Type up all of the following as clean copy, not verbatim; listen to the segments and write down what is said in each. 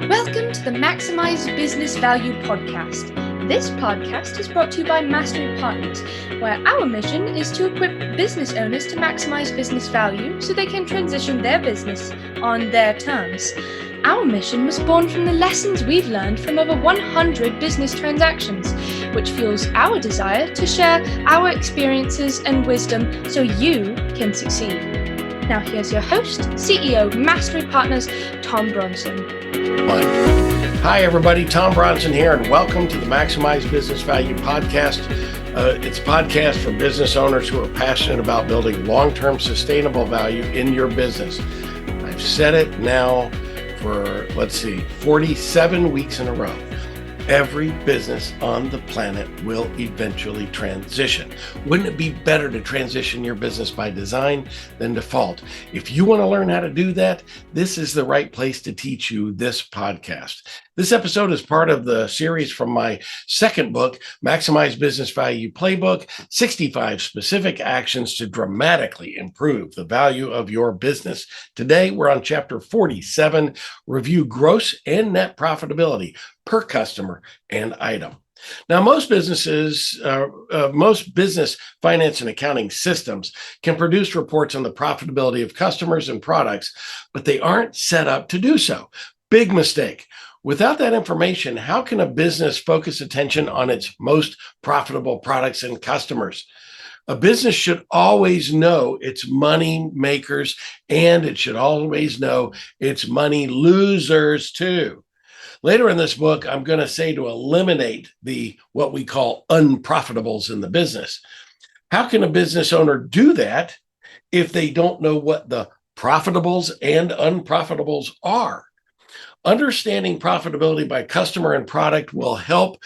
Welcome to the Maximize Business Value podcast. This podcast is brought to you by Mastery Partners, where our mission is to equip business owners to maximize business value so they can transition their business on their terms. Our mission was born from the lessons we've learned from over 100 business transactions, which fuels our desire to share our experiences and wisdom so you can succeed. Now here's your host, CEO, Mastery Partners, Tom Bronson. Hi, everybody. Tom Bronson here, and welcome to the Maximize Business Value podcast. It's a podcast for business owners who are passionate about building long-term sustainable value in your business. I've said it now for, 47 weeks in a row. Every business on the planet will eventually transition. Wouldn't it be better to transition your business by design than default? If you want to learn how to do that, this is the right place to teach you this podcast. This episode is part of the series from my second book, Maximize Business Value Playbook, 65 Specific Actions to Dramatically Improve the Value of Your Business. Today, we're on chapter 47, Review Gross and Net Profitability per customer and item. Now, most business finance and accounting systems can produce reports on the profitability of customers and products, but they aren't set up to do so. Big mistake. Without that information, how can a business focus attention on its most profitable products and customers? A business should always know its money makers, and it should always know its money losers too. Later in this book, I'm going to say to eliminate what we call unprofitables in the business. How can a business owner do that if they don't know what the profitables and unprofitables are? Understanding profitability by customer and product will help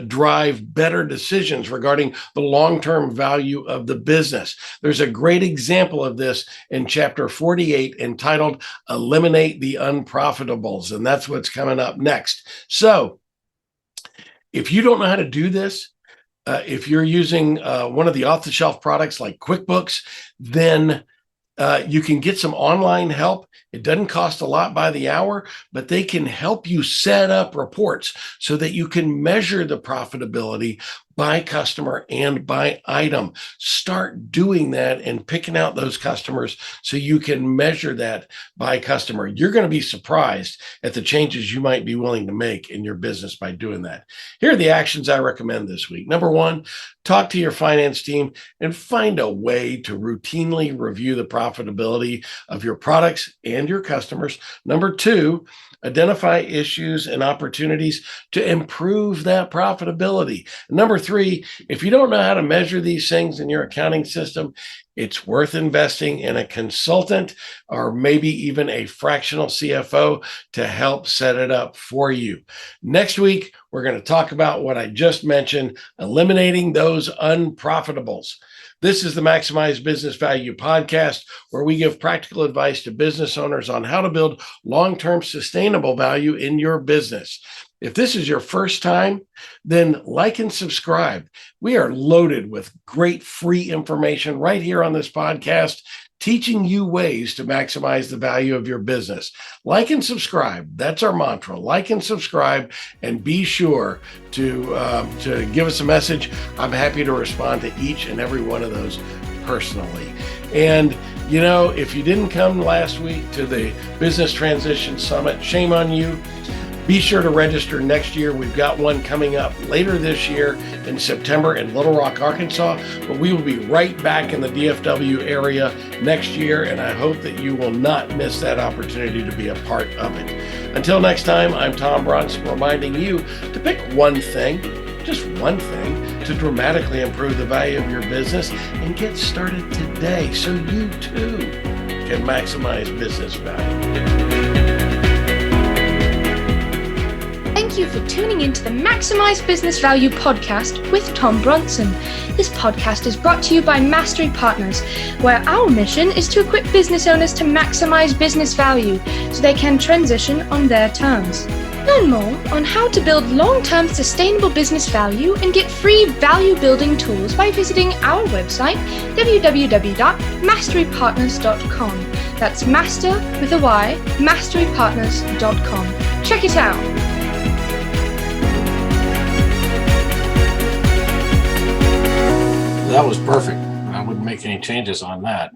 drive better decisions regarding the long-term value of the business. There's a great example of this in chapter 48 entitled Eliminate the Unprofitables, and that's what's coming up next. So if you don't know how to do this, if you're using one of the off-the-shelf products like QuickBooks, then you can get some online help. It doesn't cost a lot by the hour, but they can help you set up reports so that you can measure the profitability by customer and by item. Start doing that and picking out those customers so you can measure that by customer. You're going to be surprised at the changes you might be willing to make in your business by doing that. Here are the actions I recommend this week. Number one, talk to your finance team and find a way to routinely review the profitability of your products and your customers. Number two, identify issues and opportunities to improve that profitability. Number three, if you don't know how to measure these things in your accounting system, it's worth investing in a consultant or maybe even a fractional CFO to help set it up for you. Next week, we're going to talk about what I just mentioned, eliminating those unprofitables. This is the Maximize Business Value podcast, where we give practical advice to business owners on how to build long-term sustainable value in your business. If this is your first time, then like and subscribe. We are loaded with great free information right here on this podcast, teaching you ways to maximize the value of your business. Like and subscribe. That's our mantra. Like and subscribe, and be sure to give us a message. I'm happy to respond to each and every one of those personally. And you know, if you didn't come last week to the Business Transition Summit, shame on you. Be sure to register next year. We've got one coming up later this year in September in Little Rock, Arkansas, but we will be right back in the DFW area next year, and I hope that you will not miss that opportunity to be a part of it. Until next time, I'm Tom Bronson, reminding you to pick one thing, just one thing, to dramatically improve the value of your business and get started today so you too can maximize business value. Thank you for tuning into the Maximize Business Value podcast with Tom Bronson. This podcast is brought to you by Mastery Partners, where our mission is to equip business owners to maximize business value so they can transition on their terms. Learn more on how to build long-term sustainable business value and get free value-building tools by visiting our website, www.masterypartners.com. That's master with a Y, masterypartners.com. Check it out. That was perfect. I wouldn't make any changes on that.